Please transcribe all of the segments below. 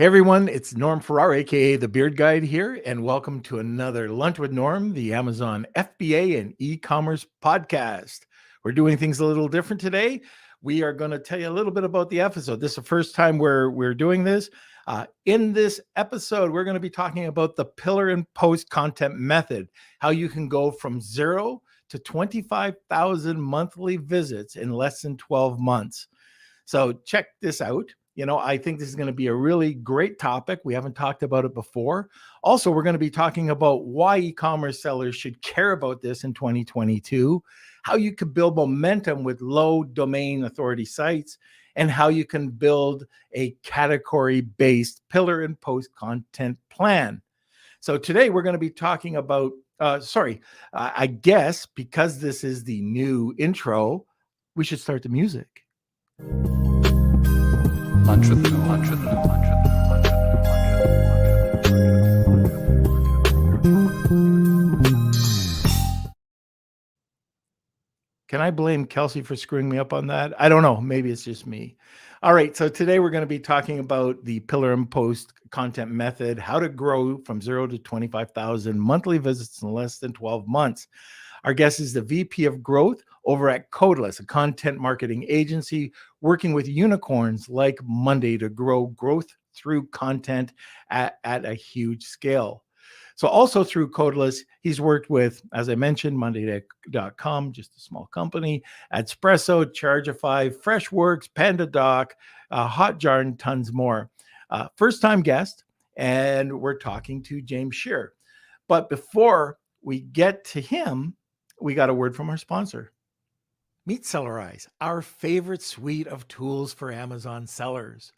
Hey everyone, it's Norm Farrar, aka the Beard Guide here, and welcome to another Lunch with Norm, the Amazon FBA and e-commerce podcast. We're doing things a little different today. We are going to tell you a little bit about the episode. This is the first time we're doing this. In this episode, we're going to be talking about the pillar and post content method, how you can go from 0 to 25,000 monthly visits in less than 12 months. So check this out. I think this is going to be a really great topic. We haven't talked about it before. Also, we're going to be talking about why e-commerce sellers should care about this in 2022, how you can build momentum with low domain authority sites, and how you can build a category-based pillar and post content plan. So today we're going to be talking about, I guess because this is the new intro, we should start the music. Lunch with Norm. Lunch with Norm. Lunch with Norm. Can I blame Kelsey for screwing me up on that? I don't know. Maybe it's just me. All right. So today we're going to be talking about the pillar and post content method, how to grow from 0 to 25,000 monthly visits in less than 12 months. Our guest is the VP of Growth over at Codeless, a content marketing agency working with unicorns like Monday to grow growth through content at a huge scale. So also through Codeless, he's worked with, as I mentioned, Monday.com, just a small company, Espresso, Chargeify, Freshworks, PandaDoc, Hotjar, and tons more. First-time guest, and we're talking to James Scherer. But before we get to him, we got a word from our sponsor. Meet Sellerize, our favorite suite of tools for Amazon sellers.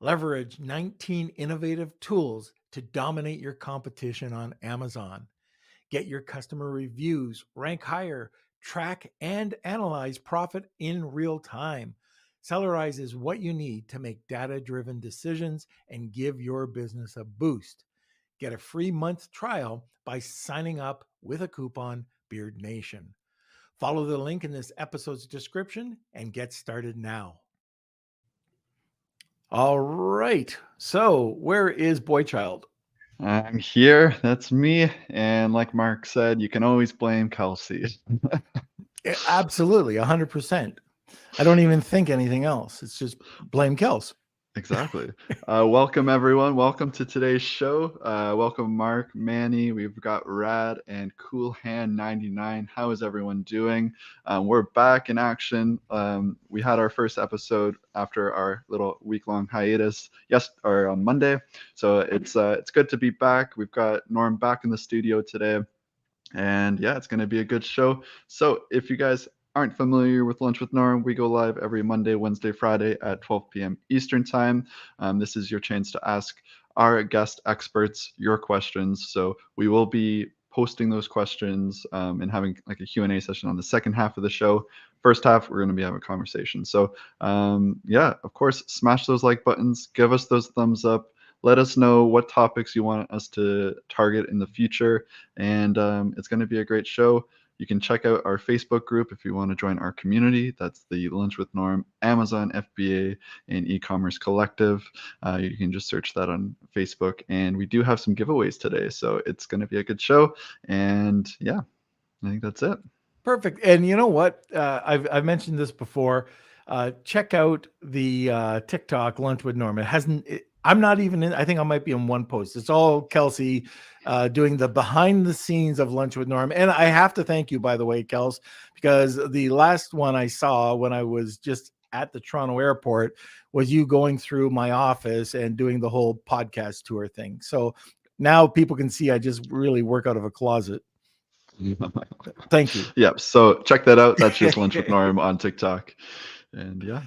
Leverage 19 innovative tools to dominate your competition on Amazon. Get your customer reviews, rank higher, track and analyze profit in real time. Sellerize is what you need to make data-driven decisions and give your business a boost. Get a free month trial by signing up with a coupon Beard Nation. Follow the link in this episode's description and get started now. All right. So where is Boychild? I'm here. That's me. And like Mark said, you can always blame Kelsey. Absolutely. 100%. I don't even think anything else. It's just blame Kels. Exactly. Welcome, everyone. Welcome to today's show. Welcome, Mark, Manny. We've got Rad and Cool Hand 99. How is everyone doing? We're back in action. We had our first episode after our little week-long hiatus on Monday. So it's good to be back. We've got Norm back in the studio today. And yeah, it's going to be a good show. So if you guys aren't familiar with Lunch with Norm, we go live every Monday, Wednesday, Friday at 12 p.m. Eastern Time. This is your chance to ask our guest experts your questions. So we will be posting those questions and having like a Q&A session on the second half of the show. First half, we're going to be having a conversation. So yeah, of course, smash those like buttons, give us those thumbs up. Let us know what topics you want us to target in the future. And it's going to be a great show. You can check out our Facebook group if you want to join our community. That's the Lunch with Norm, Amazon FBA, and e-commerce collective. You can just search that on Facebook. And we do have some giveaways today, so it's going to be a good show. And yeah, I think that's it. Perfect. And you know what? I've mentioned this before. Check out the TikTok Lunch with Norm. I'm not even in. I think I might be in one post. It's all Kelsey doing the behind the scenes of Lunch with Norm. And I have to thank you, by the way, Kels, because the last one I saw when I was just at the Toronto airport was you going through my office and doing the whole podcast tour thing. So now people can see I just really work out of a closet. Thank you. Yeah. So check that out. That's just Lunch with Norm on TikTok. And yeah.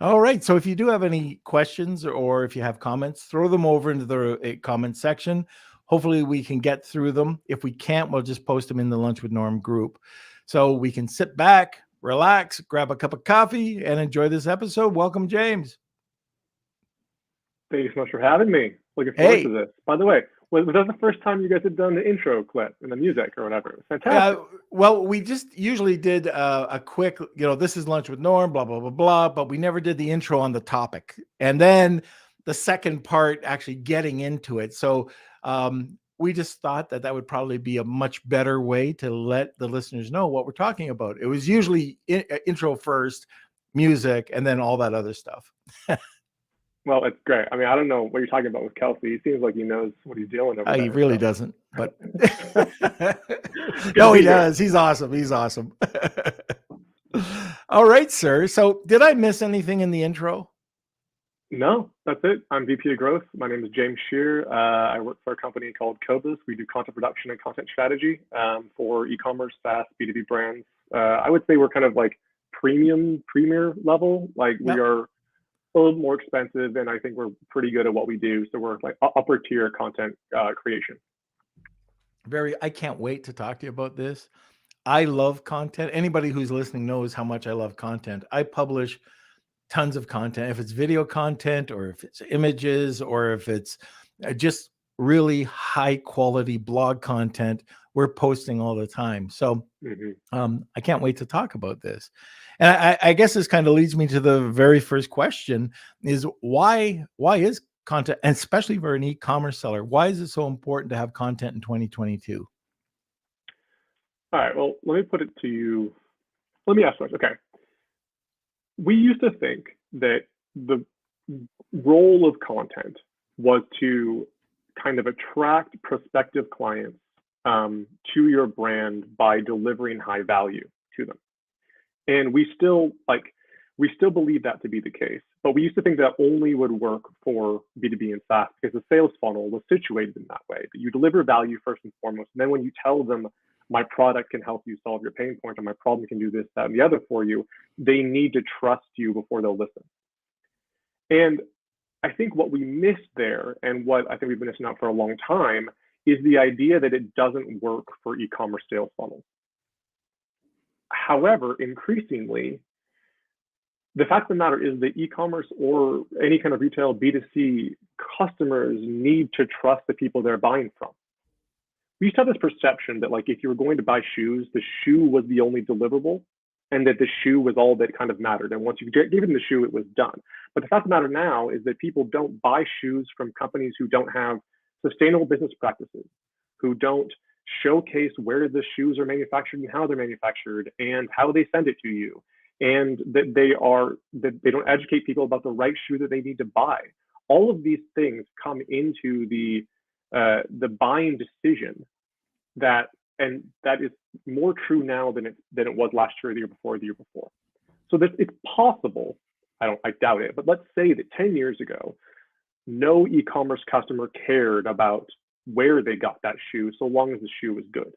All right. So if you do have any questions or if you have comments, throw them over into the comment section. Hopefully we can get through them. If we can't, we'll just post them in the Lunch with Norm group. So we can sit back, relax, grab a cup of coffee, and enjoy this episode. Welcome, James. Thank you so much for having me. Looking forward to this. By the way, was that the first time you guys had done the intro clip and the music or whatever? It was fantastic. Well, we just usually did a quick, this is Lunch with Norm, blah, blah, blah, blah, but we never did the intro on the topic. And then the second part, actually getting into it. So we just thought that would probably be a much better way to let the listeners know what we're talking about. It was usually intro first, music, and then all that other stuff. Well, it's great. I mean, I don't know what you're talking about with Kelsey. He seems like he knows what he's doing over there. He really doesn't, but no, he does. He's awesome. He's awesome. All right, sir. So did I miss anything in the intro? No, that's it. I'm VP of Growth. My name is James Scherer. I work for a company called Codeless. We do content production and content strategy for e-commerce, SaaS, B2B brands. I would say we're kind of like premier level. Like we are a little more expensive, and I think we're pretty good at what we do. So we're like upper tier content creation. I can't wait to talk to you about this. I love content. Anybody who's listening knows how much I love content. I publish tons of content. If it's video content, or if it's images, or if it's just really high quality blog content, we're posting all the time. So I can't wait to talk about this. And I guess this kind of leads me to the very first question: is why is content, and especially for an e-commerce seller, why is it so important to have content in 2022? All right, well, let me put it to you. Let me ask first. Okay. We used to think that the role of content was to kind of attract prospective clients to your brand by delivering high value to them. And we still believe that to be the case, but we used to think that only would work for B2B and SaaS because the sales funnel was situated in that way, that you deliver value first and foremost. And then when you tell them, my product can help you solve your pain point, or my problem can do this, that, and the other for you, they need to trust you before they'll listen. And I think what we missed there, and what I think we've been missing out for a long time, is the idea that it doesn't work for e-commerce sales funnels. However, increasingly, the fact of the matter is that e-commerce or any kind of retail B2C customers need to trust the people they're buying from. We used to have this perception that, like, if you were going to buy shoes, the shoe was the only deliverable, and that the shoe was all that kind of mattered. And once you gave them the shoe, it was done. But the fact of the matter now is that people don't buy shoes from companies who don't have sustainable business practices, who don't showcase where the shoes are manufactured and how they're manufactured and how they send it to you, and that they don't educate people about the right shoe that they need to buy. All of these things come into the buying decision, and that is more true now than it was last year, the year before. So that it's possible, I doubt it, but let's say that 10 years ago, no e-commerce customer cared about where they got that shoe so long as the shoe was good.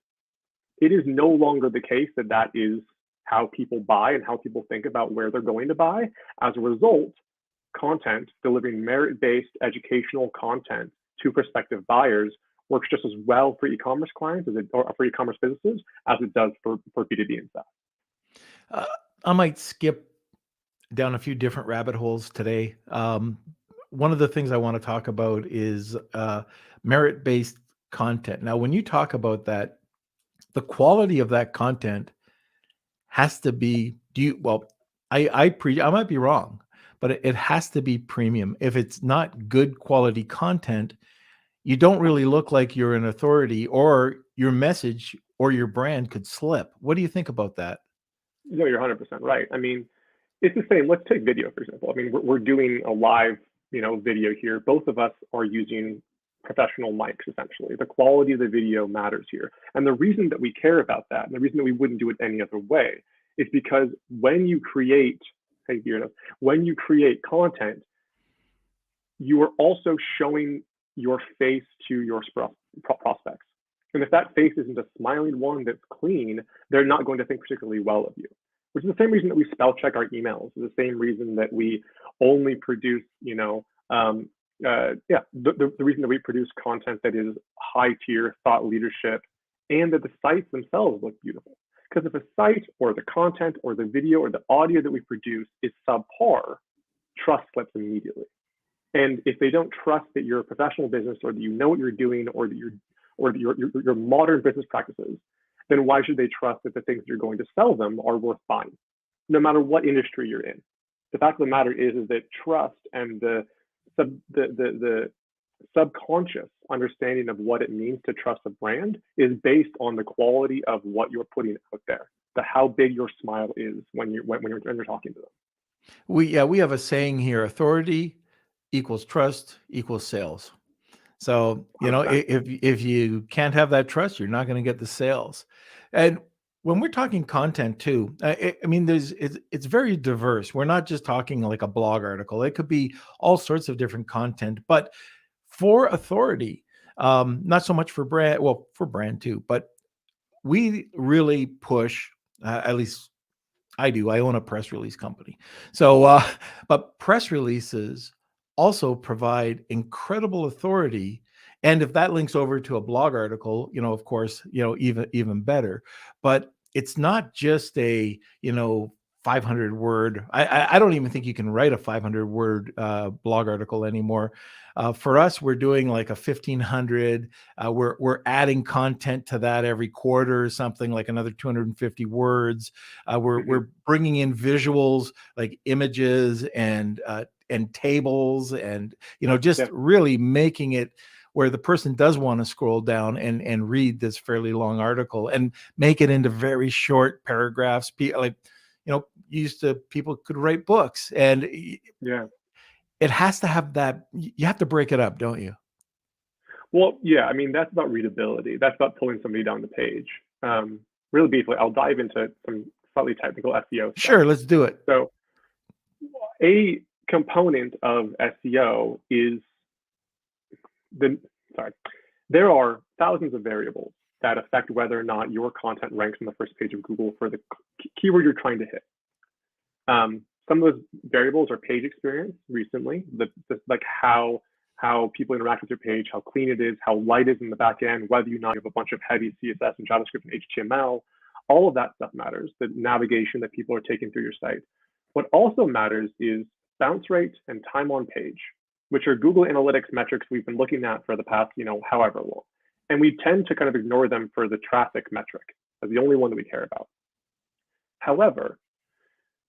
It is no longer the case that is how people buy and how people think about where they're going to buy. As a result, content, delivering merit-based educational content to prospective buyers, works just as well for e-commerce clients or for e-commerce businesses as it does for B2B and SaaS. I might skip down a few different rabbit holes today. One of the things I want to talk about is merit-based content. Now, when you talk about that, the quality of that content has to be, I might be wrong, but it has to be premium. If it's not good quality content, you don't really look like you're an authority, or your message or your brand could slip. What do you think about that? No, you're 100% right. I mean, it's the same. Let's take video, for example. I mean, we're doing a live, video here. Both of us are using professional mics, essentially. The quality of the video matters here. And the reason that we care about that, and the reason that we wouldn't do it any other way, is because when you create content, you are also showing your face to your prospects. And if that face isn't a smiling one that's clean, they're not going to think particularly well of you. Which is the same reason that we spell check our emails. It's the same reason that we only produce, the reason that we produce content that is high tier thought leadership, and that the sites themselves look beautiful. Because if a site or the content or the video or the audio that we produce is subpar, trust slips immediately. And if they don't trust that you're a professional business, or that you know what you're doing, or that your modern business practices, then why should they trust that the things you're going to sell them are worth buying, no matter what industry you're in? The fact of the matter is that trust and the the subconscious understanding of what it means to trust a brand is based on the quality of what you're putting out there, how big your smile is when you're talking to them. We have a saying here: authority equals trust equals sales. So, if you can't have that trust, you're not going to get the sales. And when we're talking content too, I mean, it's very diverse. We're not just talking like a blog article. It could be all sorts of different content, but for authority, not so much for brand, well, for brand too, but we really push, at least I do. I own a press release company. So, but press releases also provide incredible authority. And if that links over to a blog article, of course, even better. But it's not just a, 500 word. I don't even think you can write a 500 word blog article anymore. For us, we're doing like a 1,500. We're adding content to that every quarter, something like another 250 words. We're bringing in visuals like images and tables, and really making it where the person does want to scroll down and read this fairly long article and make it into very short paragraphs. People could write books, and it has to have that. You have to break it up, don't you? Well, yeah. I mean, that's about readability. That's about pulling somebody down the page. Really briefly, I'll dive into some slightly technical SEO stuff. Sure, let's do it. So, a component of SEO is there are thousands of variables that affect whether or not your content ranks on the first page of Google for the keyword you're trying to hit. Some of those variables are page experience recently, like how people interact with your page, how clean it is, how light it is in the back end, whether you have a bunch of heavy CSS and JavaScript and HTML. All of that stuff matters, the navigation that people are taking through your site. What also matters is bounce rate and time on page, which are Google Analytics metrics we've been looking at for the past, however long. And we tend to kind of ignore them for the traffic metric as the only one that we care about. However,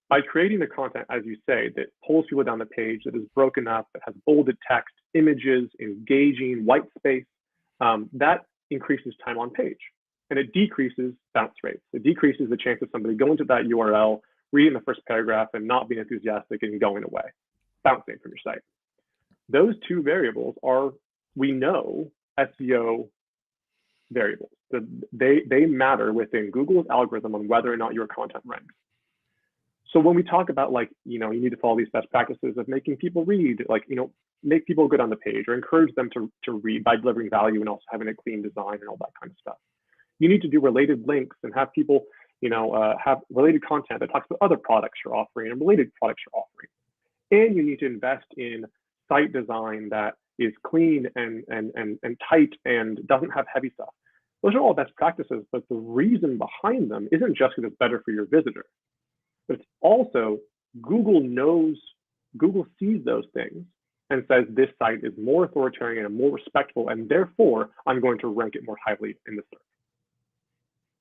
by creating the content, as you say, that pulls people down the page, that is broken up, that has bolded text, images, engaging, white space, that increases time on page. And it decreases bounce rates. It decreases the chance of somebody going to that URL, reading the first paragraph, and not being enthusiastic and going away, bouncing from your site. Those two variables are, we know, SEO variables. They matter within Google's algorithm on whether or not your content ranks. So when we talk about you need to follow these best practices of making people read, make people good on the page or encourage them to read by delivering value and also having a clean design and all that kind of stuff. You need to do related links and have people, have related content that talks about other products you're offering and related products you're offering. And you need to invest in site design that is clean and tight and doesn't have heavy stuff. Those are all best practices, but the reason behind them isn't just because it's better for your visitor, but it's also Google sees those things and says this site is more authoritarian and more respectful, and therefore I'm going to rank it more highly in the search.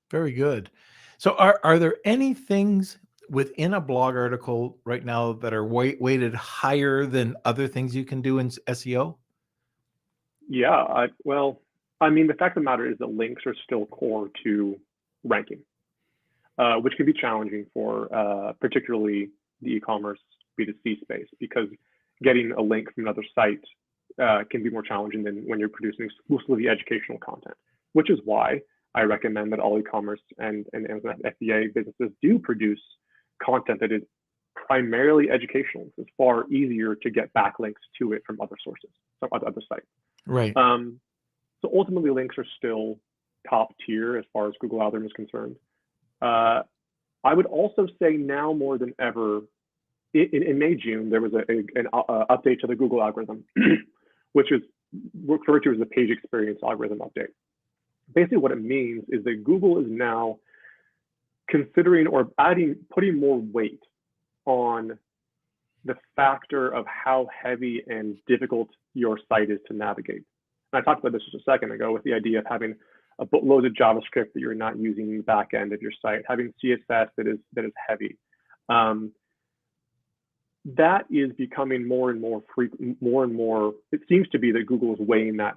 Very good. So are there any things within a blog article right now that are weighted higher than other things you can do in SEO? Yeah, the fact of the matter is that links are still core to ranking, which can be challenging for particularly the e-commerce B2C space, because getting a link from another site can be more challenging than when you're producing exclusively educational content, which is why I recommend that all e-commerce and Amazon FBA businesses do produce content that is primarily educational. It's far easier to get backlinks to it from other sources, from other sites. Right. So ultimately, links are still top tier as far as Google algorithm is concerned. I would also say now more than ever, in May, June, there was an update to the Google algorithm, which is referred to as the page experience algorithm update. Basically, what it means is that Google is now considering or putting more weight on the factor of how heavy and difficult your site is to navigate. And I talked about this just a second ago with the idea of having a boatload of JavaScript that you're not using in the back end of your site, having CSS that is heavy. that is becoming more and more frequent, more and more. It seems to be that Google is weighing that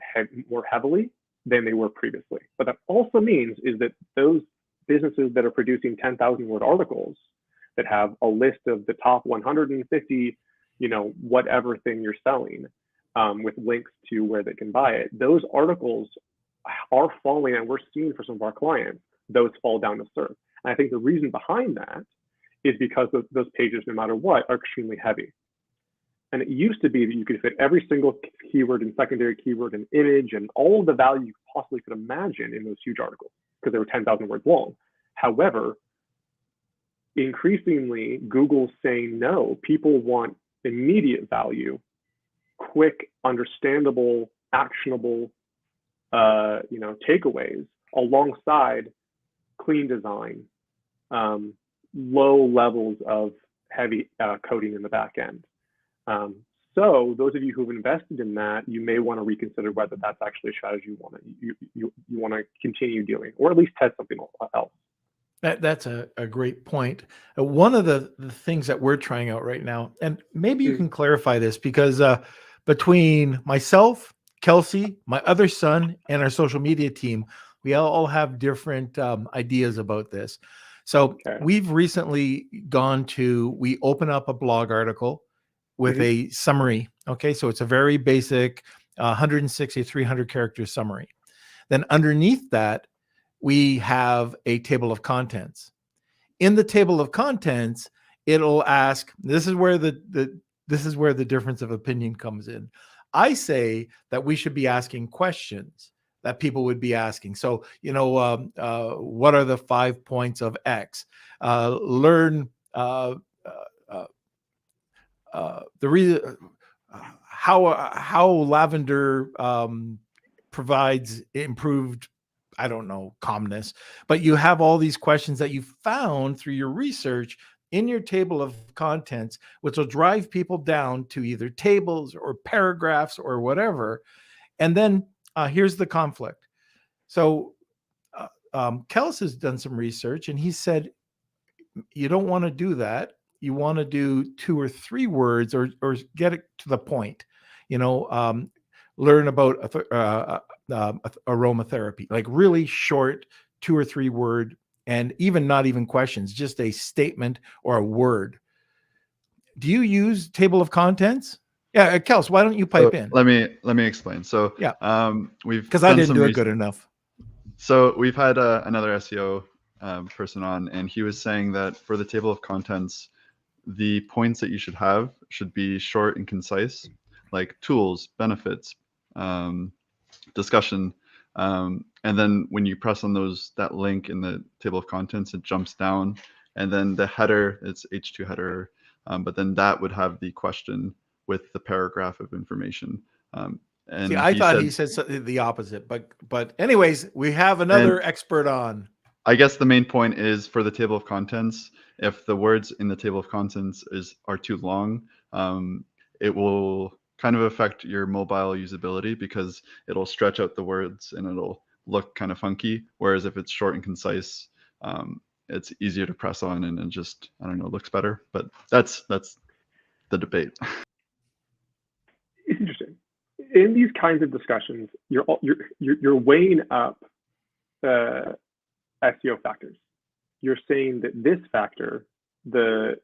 more heavily than they were previously. But that also means is that those businesses that are producing 10,000 word articles that have a list of the top 150, whatever thing you're selling, with links to where they can buy it, those articles are falling, and we're seeing for some of our clients, those fall down to search. And I think the reason behind that is because those pages, no matter what, are extremely heavy. And it used to be that you could fit every single keyword and secondary keyword and image and all of the value you possibly could imagine in those huge articles because they were 10,000 words long. However, increasingly, Google's saying no, people want immediate value, quick, understandable, actionable, takeaways alongside clean design, low levels of heavy coding in the back end. So those of you who've invested in that, you may want to reconsider whether that's actually a strategy you want to continue doing, or at least test something else. That's a great point. One of the things that we're trying out right now, and maybe you can clarify this, because between myself, Kelsey, my other son, and our social media team, we all have different ideas about this. So we've recently we open up a blog article with a summary. Okay, so it's a very basic 160, 300 character summary. Then underneath that, we have a table of contents. In the table of contents, it'll ask, this is where the difference of opinion comes in. I say that we should be asking questions that people would be asking. So, what are the 5 points of X? Learn the reason how lavender provides improved, calmness. But you have all these questions that you found through your research in your table of contents, which will drive people down to either tables or paragraphs or whatever. And then here's the conflict. So Kels has done some research, and he said, you don't want to do that. You want to do 2 or 3 words, or get it to the point. Learn about aromatherapy, like really short 2 or 3 word, and not even questions, just a statement or a word. Do you use table of contents? Yeah, Kels, why don't you pipe in? Let me explain. So because I didn't do it good enough. So we've had another SEO person on, and he was saying that for the table of contents, the points that you should be short and concise, like tools, benefits, discussion, and then when you press on that link in the table of contents, it jumps down, and then the header, it's H2 header, but then that would have the question with the paragraph of information. And see, I thought he said the opposite, but anyways, we have another expert on. I guess the main point is for the table of contents, if the words in the table of contents are too long, it will kind of affect your mobile usability, because it'll stretch out the words and it'll look kind of funky. Whereas if it's short and concise, it's easier to press on, and it just, looks better. But that's the debate. It's interesting. In these kinds of discussions, you're weighing up SEO factors. You're saying that this factor, the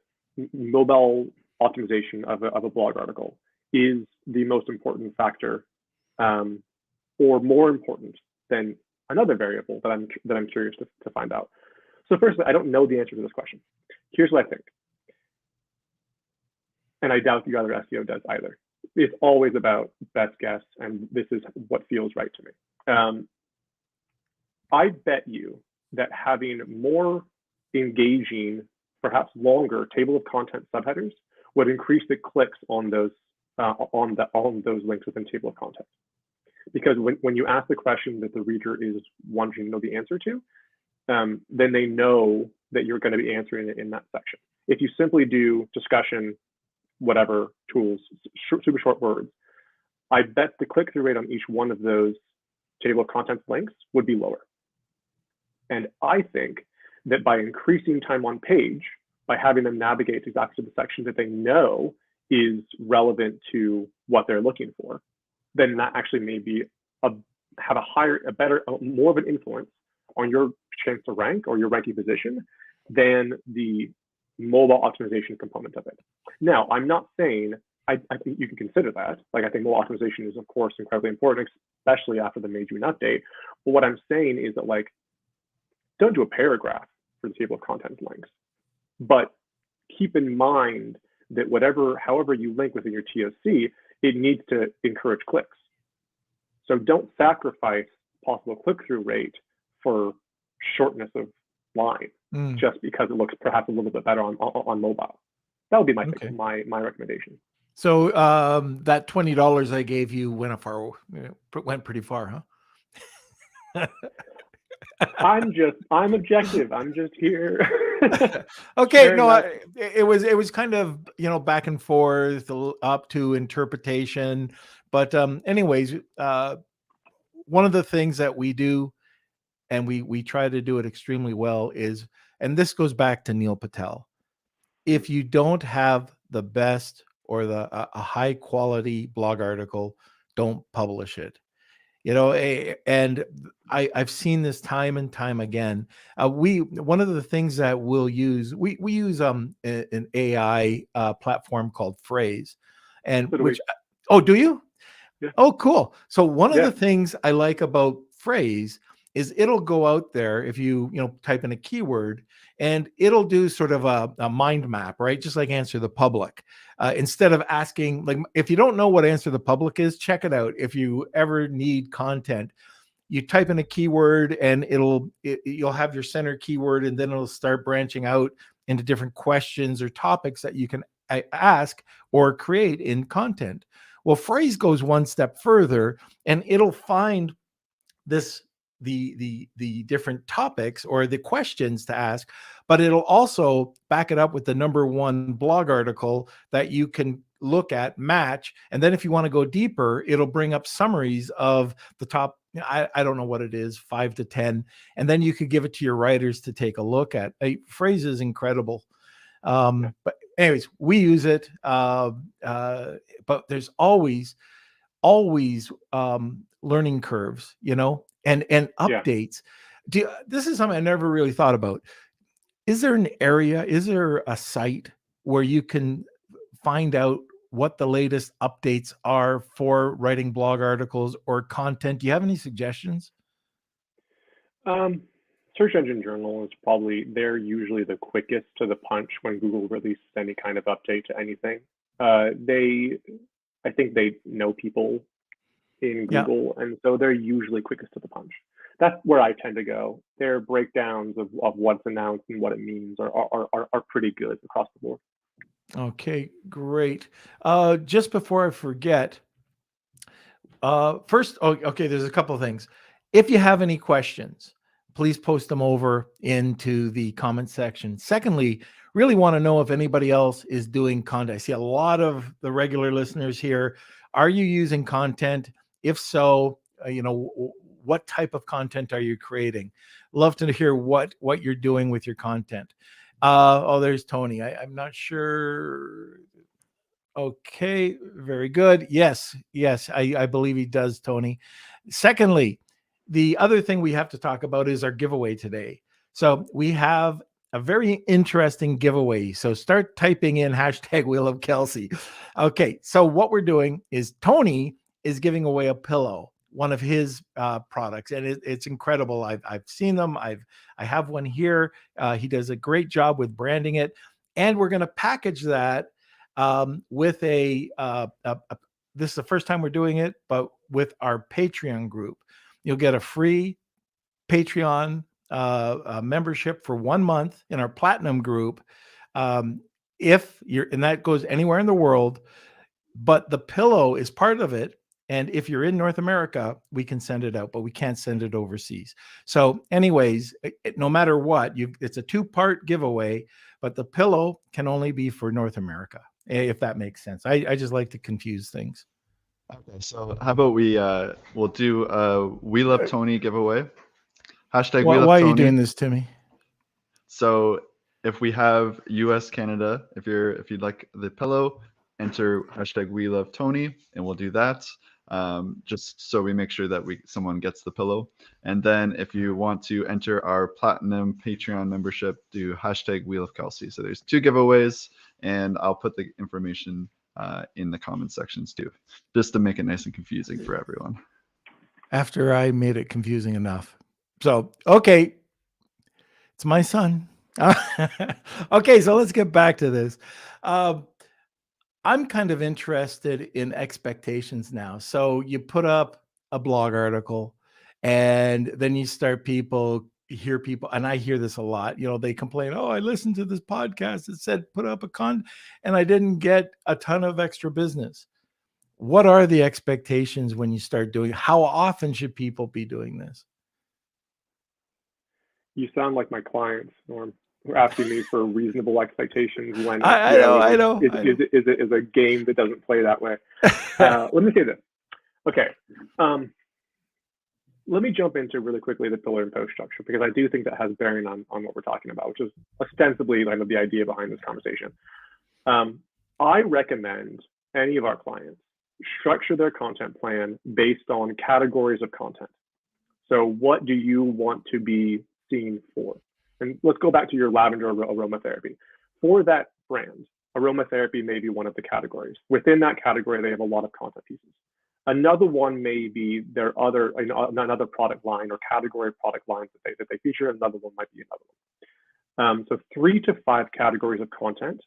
mobile optimization of a blog article, is the most important factor, or more important than another variable that I'm curious to find out. So firstly, I don't know the answer to this question. Here's what I think, and I doubt the other SEO does either. It's always about best guess, and this is what feels right to me. I bet you that having more engaging, perhaps longer table of content subheaders would increase the clicks on those links within table of content. Because when you ask the question that the reader is wanting to know the answer to, then they know that you're going to be answering it in that section. If you simply do discussion, whatever tools, super short words, I bet the click-through rate on each one of those table of contents links would be lower. And I think that by increasing time on page, by having them navigate exactly to the section that they know is relevant to what they're looking for, then that actually may be have more of an influence on your chance to rank or your ranking position than the mobile optimization component of it. Now, I'm not saying, I think you can consider that. Like, I think mobile optimization is, of course, incredibly important, especially after the May June update. But what I'm saying is that, like, don't do a paragraph for the table of contents links, but keep in mind that however you link within your TOC, it needs to encourage clicks. So don't sacrifice possible click-through rate for shortness of line just because it looks perhaps a little bit better on mobile. That would be my recommendation. So that $20 I gave you went pretty far, huh? I'm objective. I'm just here. Okay, no, it was kind of, back and forth up to interpretation, but anyways, one of the things that we do, and we try to do it extremely well, is, and this goes back to Neil Patel, if you don't have the best or a high quality blog article, don't publish it. And I've seen this time and time again. One of the things that we'll use, we use an AI platform called Phrase, and do you? Yeah. Oh, cool. So one of the things I like about Phrase is it'll go out there if you type in a keyword, and it'll do sort of a mind map, right? Just like Answer the Public. Instead of asking, like, if you don't know what Answer the Public is, check it out. If you ever need content, you type in a keyword and you'll have your center keyword, and then it'll start branching out into different questions or topics that you can ask or create in content. Well, Phrase goes one step further, and it'll find the different topics or the questions to ask, but it'll also back it up with the number one blog article that you can look at, match, and then if you want to go deeper, it'll bring up summaries of the top, I don't know what it is, 5 to 10, and then you could give it to your writers to take a look at. Phrase is incredible. But anyways, we use it, but there's always learning curves, and updates. This is something I never really thought about. Is there a site where you can find out what the latest updates are for writing blog articles or content? Do you have any suggestions? Search Engine Journal is they're usually the quickest to the punch when Google releases any kind of update to anything. I think they know people in Google, and so they're usually quickest to the punch. That's where I tend to go. Their breakdowns of what's announced and what it means are pretty good across the board. Okay, great. Just before I forget, first, there's a couple of things. If you have any questions, please post them over into the comment section. Secondly, really want to know if anybody else is doing content. I see a lot of the regular listeners here. Are you using content? If so, what type of content are you creating? Love to hear what you're doing with your content. There's Tony. I'm not sure. Okay, very good. Yes, I believe he does, Tony. Secondly, the other thing we have to talk about is our giveaway today. So we have a very interesting giveaway. So start typing in #Wheel of Kelsey. Okay, so what we're doing is Tony is giving away a pillow, one of his products, and it's incredible. I've seen them. I have one here. He does a great job with branding it, and we're going to package that with this is the first time we're doing it, but with our Patreon group. You'll get a free Patreon membership for 1 month in our Platinum group. And that goes anywhere in the world, but the pillow is part of it. And if you're in North America, we can send it out, but we can't send it overseas. So anyways, no matter what, it's a 2-part giveaway, but the pillow can only be for North America, if that makes sense. I just like to confuse things. Okay, so how about we'll do a We Love Tony giveaway. #We Love Tony. Why are you doing this to me? So if we have US, Canada, if you'd like the pillow, enter hashtag We Love Tony, and we'll do that. Just so we make sure that someone gets the pillow. And then if you want to enter our platinum Patreon membership, do hashtag We Love Kelsey. So there's 2 giveaways, and I'll put the information in the comment sections too, just to make it nice and confusing for everyone. After I made it confusing enough. So, okay, it's my son. Okay, so let's get back to this. I'm kind of interested in expectations now. So you put up a blog article, and then you start hear people, and I hear this a lot, they complain, oh, I listened to this podcast that said put up and I didn't get a ton of extra business. What are the expectations when you start doing? How often should people be doing this? You sound like my clients, Norm, who are asking me for reasonable expectations when I know. is a game that doesn't play that way. Let me say this. Okay. Let me jump into really quickly the pillar and post structure, because I do think that has bearing on what we're talking about, which is ostensibly kind of the idea behind this conversation. I recommend any of our clients structure their content plan based on categories of content. So what do you want to be seen for? And let's go back to your lavender aromatherapy. For that brand, aromatherapy may be one of the categories. Within that category, they have a lot of content pieces. Another one may be their another product line or category of product lines that they feature. Another one might be another one. So 3 to 5 categories of content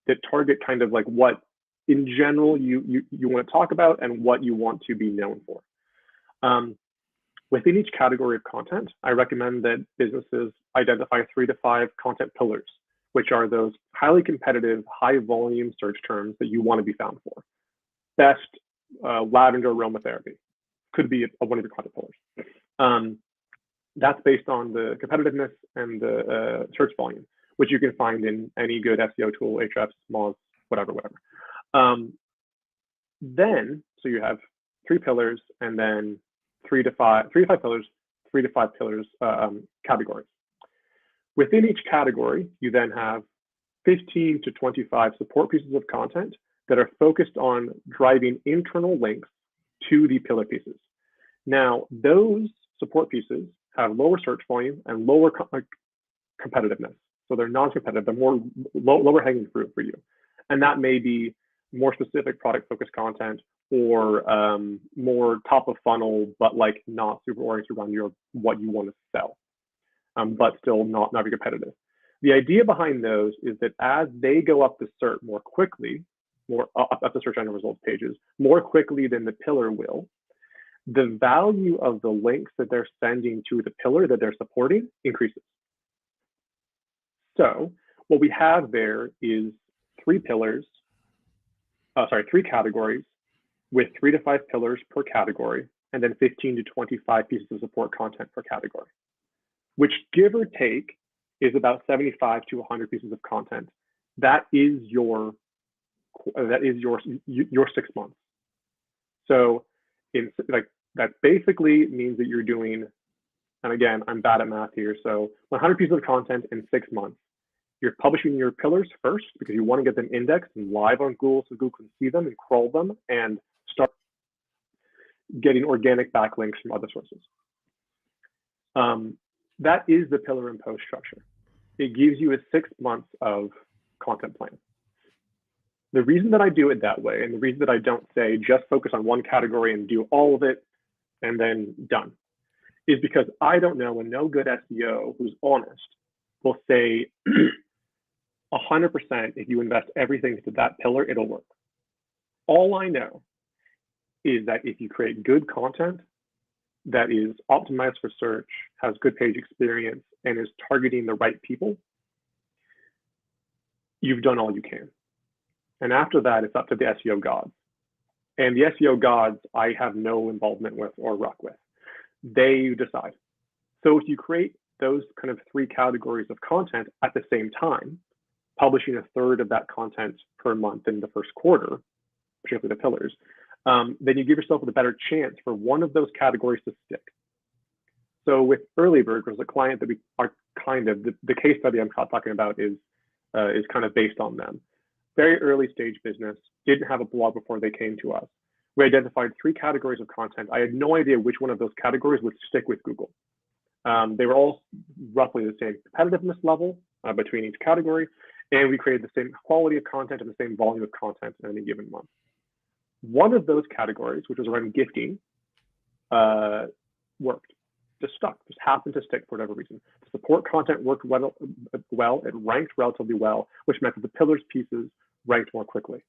that target kind of like what in general you want to talk about and what you want to be known for. Within each category of content, I recommend that businesses identify 3 to 5 content pillars, which are those highly competitive, high volume search terms that you want to be found for. Best lavender aromatherapy could be one of your content pillars. That's based on the competitiveness and the search volume, which you can find in any good SEO tool, Ahrefs, Moz, whatever. Then, so you have 3 pillars, and then 3 to 5 pillars, 3 to 5 pillars categories. Within each category, you then have 15 to 25 support pieces of content that are focused on driving internal links to the pillar pieces. Now, those support pieces have lower search volume and lower competitiveness. So they're non-competitive, they're more lower hanging fruit for you. And that may be more specific product focused content, or more top of funnel, but like not super oriented around what you want to sell, but still not very competitive. The idea behind those is that as they go up the SERP more quickly, more up the search engine results pages more quickly than the pillar will, the value of the links that they're sending to the pillar that they're supporting increases. So what we have there is 3 categories with 3 to 5 pillars per category, and then 15 to 25 pieces of support content per category, which give or take is about 75 to 100 pieces of content. That is your 6 months. So that basically means that you're doing, and again, I'm bad at math here, so 100 pieces of content in 6 months. You're publishing your pillars first because you want to get them indexed and live on Google so Google can see them and crawl them and start getting organic backlinks from other sources. That is the pillar and post structure. It gives you a 6 months of content plan. The reason that I do it that way, and the reason that I don't say just focus on one category and do all of it and then done, is because I don't know, and no good SEO who's honest will say 100% if you invest everything into that pillar, it'll work. All I know is that if you create good content that is optimized for search, has good page experience, and is targeting the right people, you've done all you can. And after that, it's up to the SEO gods. And the SEO gods, I have no involvement with or rock with. They decide. So if you create those kind of 3 categories of content at the same time, publishing a third of that content per month in the first quarter, particularly the pillars, then you give yourself a better chance for one of those categories to stick. So with Early Bird, there's a client that we are kind of, the case study I'm talking about is is kind of based on them. Very early stage business, didn't have a blog before they came to us. We identified 3 categories of content. I had no idea which one of those categories would stick with Google. They were all roughly the same competitiveness level between each category, and we created the same quality of content and the same volume of content in any given month. One of those categories, which was around gifting, worked. Just stuck, just happened to stick for whatever reason. The support content worked well, it ranked relatively well, which meant that the pillars pieces ranked more quickly.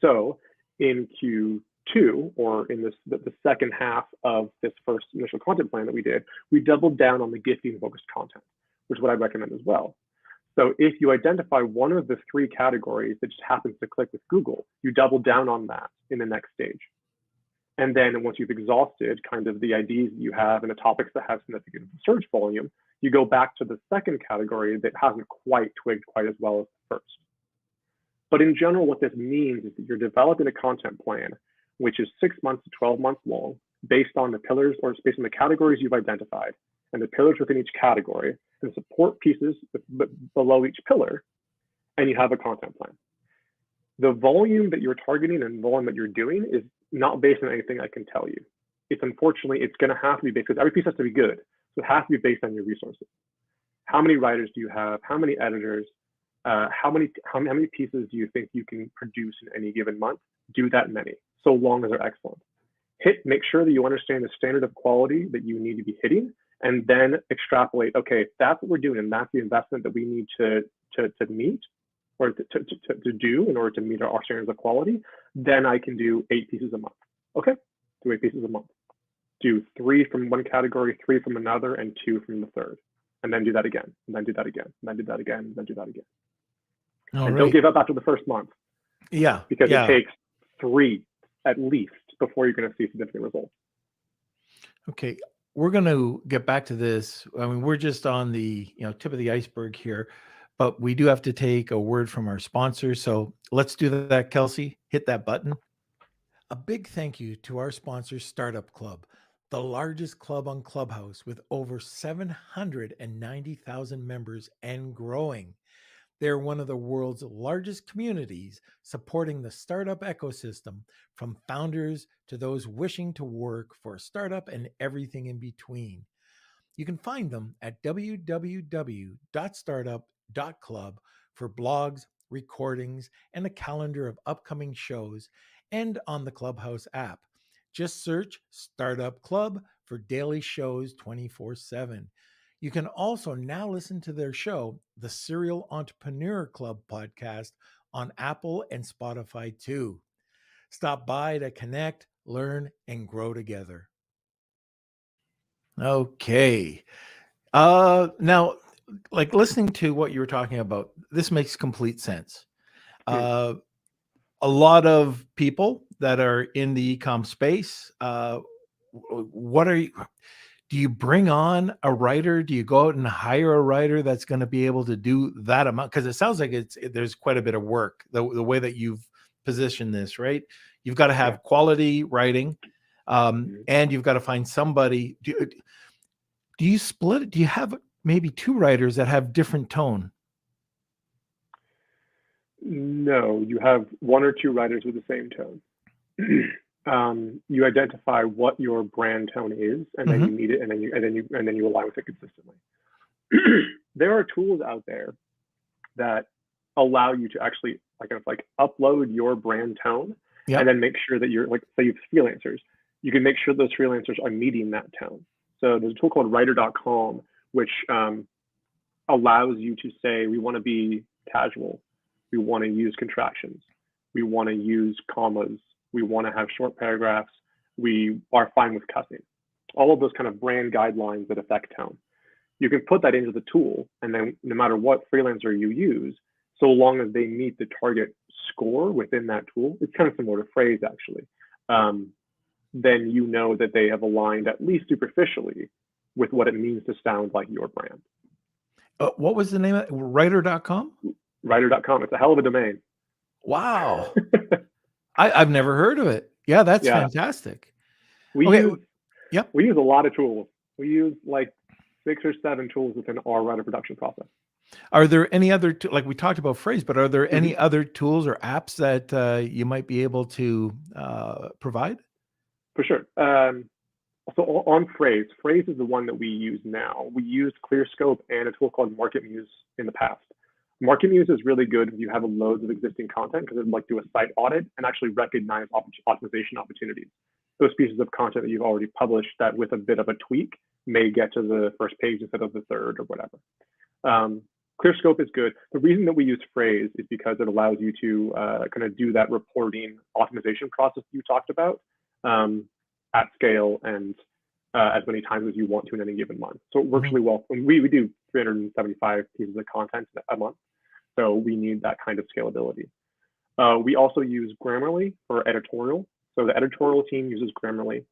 So in Q2, or in the second half of this first initial content plan that we did, we doubled down on the gifting focused content, which is what I recommend as well. So if you identify one of the 3 categories that just happens to click with Google, you double down on that in the next stage. And then once you've exhausted kind of the IDs that you have and the topics that have significant search volume, you go back to the second category that hasn't quite twigged quite as well as the first. But in general, what this means is that you're developing a content plan, which is 6 months to 12 months long, based on the pillars or based on the categories you've identified and the pillars within each category and support pieces below each pillar, and you have a content plan. The volume that you're targeting and the volume that you're doing is not based on anything I can tell you. It's unfortunately, it's going to have to be based, because every piece has to be good. So it has to be based on your resources. How many writers do you have? How many editors? How many pieces do you think you can produce in any given month? Do that many, so long as they're excellent. Make sure that you understand the standard of quality that you need to be hitting, and then extrapolate, okay, if that's what we're doing, and that's the investment that we need to meet, or to do in order to meet our standards of quality, then I can do 8 pieces a month. Okay, do 8 pieces a month. Do 3 from one category, 3 from another, and 2 from the third. And then do that again, and then do that again, and then do that again, and then do that again. And don't give up after the first month. Yeah. Because it takes 3 at least before you're going to see significant results. Okay. We're going to get back to this. I mean, we're just on the tip of the iceberg here, but we do have to take a word from our sponsor. So let's do that, Kelsey. Hit that button. A big thank you to our sponsor, Startup Club, the largest club on Clubhouse with over 790,000 members and growing. They're one of the world's largest communities supporting the startup ecosystem, from founders to those wishing to work for a startup and everything in between. You can find them at www.startup.club for blogs, recordings, and a calendar of upcoming shows, and on the Clubhouse app. Just search Startup Club for daily shows 24/7. You can also now listen to their show, the Serial Entrepreneur Club podcast, on Apple and Spotify too. Stop by to connect, learn, and grow together. Okay. Now, like listening to what you were talking about, this makes complete sense. A lot of people that are in the e-com space, do you bring on a writer? Do you go out and hire a writer that's going to be able to do that amount? Because it sounds like there's quite a bit of work, the way that you've positioned this, right? You've got to have quality writing, and you've got to find somebody. Do you split it? Do you have maybe 2 writers that have different tone? No, you have 1 or 2 writers with the same tone. You identify what your brand tone is, and then you meet it, and then you align with it consistently. There are tools out there that allow you to actually upload your brand tone, and then make sure that you're say you have freelancers. You can make sure those freelancers are meeting that tone. So there's a tool called writer.com, which allows you to say, we want to be casual, we want to use contractions, we want to use commas, we want to have short paragraphs, we are fine with cussing. All of those kind of brand guidelines that affect tone. You can put that into the tool, and then no matter what freelancer you use, so long as they meet the target score within that tool, it's kind of similar to phrase actually, then you know that they have aligned at least superficially with what it means to sound like your brand. What was the name of it? Writer.com? Writer.com. It's a hell of a domain. Wow. I've never heard of it. Yeah, that's fantastic. We use a lot of tools. We use like 6 or 7 tools within our writer production process. Are there any other, like we talked about Phrase, but are there any other tools or apps that you might be able to provide? For sure. So on Phrase is the one that we use now. We used ClearScope and a tool called MarketMuse in the past. MarketMuse is really good if you have loads of existing content because it'll like do a site audit and actually recognize optimization opportunities. Those pieces of content that you've already published that with a bit of a tweak may get to the first page instead of the third or whatever. ClearScope is good. The reason that we use Phrase is because it allows you to kind of do that reporting optimization process you talked about at scale and as many times as you want to in any given month. So it works really well. And we do 375 pieces of content a month. So we need that kind of scalability. We also use Grammarly for editorial. So the editorial team uses Grammarly.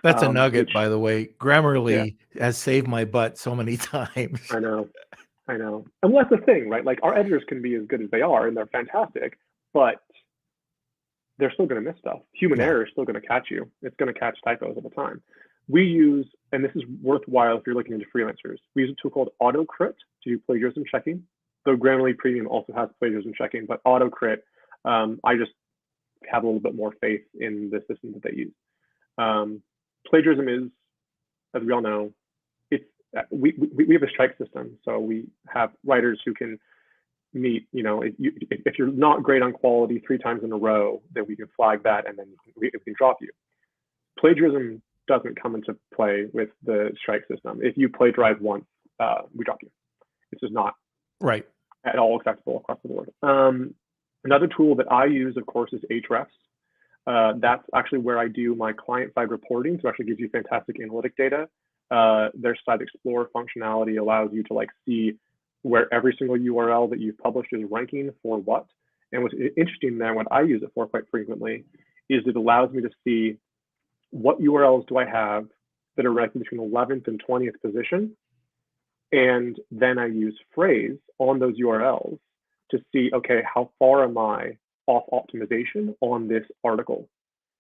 That's a nugget, by the way. Grammarly has saved my butt so many times. I know. And that's the thing, right? Like our editors can be as good as they are and they're fantastic, but they're still going to miss stuff. Human error is still going to catch you. It's going to catch typos all the time. We use, and this is worthwhile if you're looking into freelancers, we use a tool called AutoCrit to do plagiarism checking. Though Grammarly Premium also has plagiarism checking, but AutoCrit, I just have a little bit more faith in the system that they use. Plagiarism is, as we all know, we have a strike system. So we have writers who can meet, if you're not great on quality 3 times in a row, then we can flag that and then we can drop you. Plagiarism doesn't come into play with the strike system. If you plagiarize once, we drop you. It's just not right at all acceptable across the board. Another tool that I use, of course, is Ahrefs. That's actually where I do my client-side reporting. So it actually gives you fantastic analytic data. Their Site Explorer functionality allows you to see where every single URL that you've published is ranking for what. And what's interesting there, what I use it for quite frequently, is it allows me to see what URLs do I have that are ranking between 11th and 20th position. And then I use Phrase on those URLs to see, okay, how far am I off optimization on this article?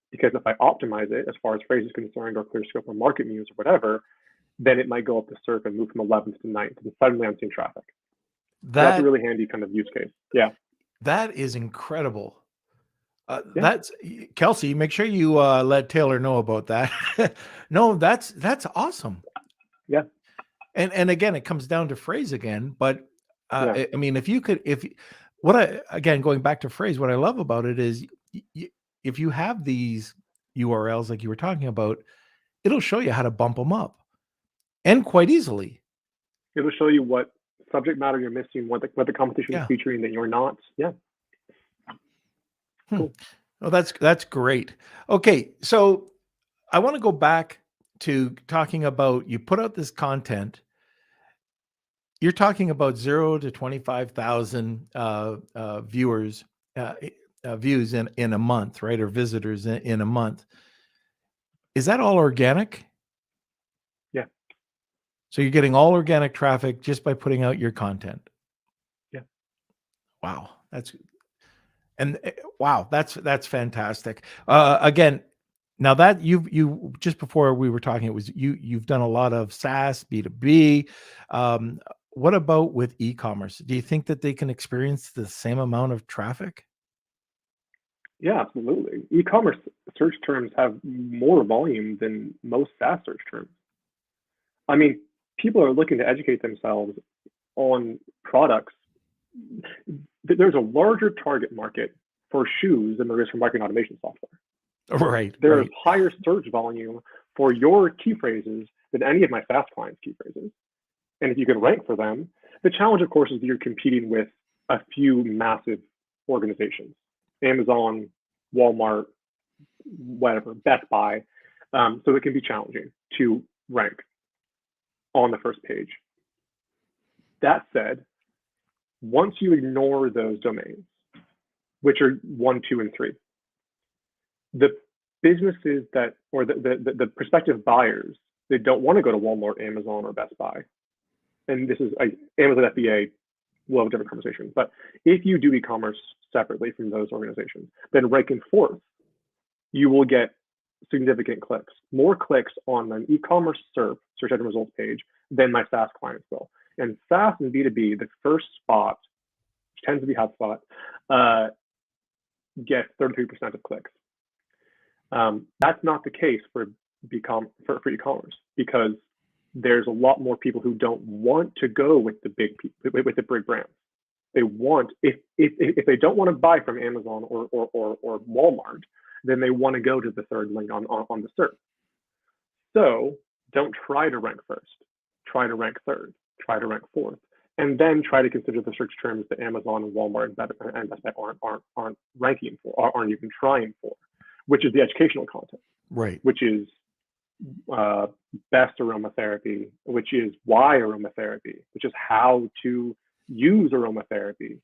Because if I optimize it as far as Phrase is concerned, or ClearScope or MarketMuse or whatever, then it might go up the SERP and move from 11th to 9th, and suddenly I'm seeing traffic. That's a really handy kind of use case. Yeah. That is incredible. That's Kelsey, make sure you let Taylor know about that. No, that's awesome. Yeah. And again, it comes down to Phrase again, but I mean, going back to Phrase, what I love about it is if you have these URLs like you were talking about, it'll show you how to bump them up, and quite easily. It'll show you what subject matter you're missing, what the competition is featuring that you're not. Yeah. Cool. Well, that's great. Okay, so I want to go back to talking about, you put out this content. You're talking about 0 to 25,000 viewers, views in a month, right? Or visitors in a month. Is that all organic? Yeah. So you're getting all organic traffic just by putting out your content. Yeah. Wow, that's fantastic. Again, now that you just before we were talking, it was you've done a lot of SaaS, B2B. What about with e-commerce? Do you think that they can experience the same amount of traffic? Yeah, absolutely. E-commerce search terms have more volume than most SaaS search terms. I mean, people are looking to educate themselves on products. There's a larger target market for shoes than there is for marketing automation software. Right. There's higher search volume for your key phrases than any of my SaaS clients' key phrases. And if you can rank for them, the challenge, of course, is that you're competing with a few massive organizations, Amazon, Walmart, whatever, Best Buy. So it can be challenging to rank on the first page. That said, once you ignore those domains, which are 1, 2, and 3, the businesses that, or the prospective buyers, they don't want to go to Walmart, Amazon, or Best Buy. And this is Amazon FBA, we'll have a different conversation. But if you do e-commerce separately from those organizations, then ranking fourth, you will get significant clicks, more clicks on an e-commerce SERP, search engine results page, than my SaaS clients will. And SaaS and B2B, the first spot, which tends to be HubSpot, gets 33% of clicks. That's not the case for e-commerce, because there's a lot more people who don't want to go with the big brands. They want, if they don't want to buy from Amazon or Walmart, then they want to go to the third link on the SERP. So don't try to rank first. Try to rank third. Try to rank fourth, and then try to consider the search terms that Amazon and Walmart and Best Buy aren't ranking for, aren't even trying for, which is the educational content, Right? Which is best aromatherapy, which is why aromatherapy, which is how to use aromatherapy,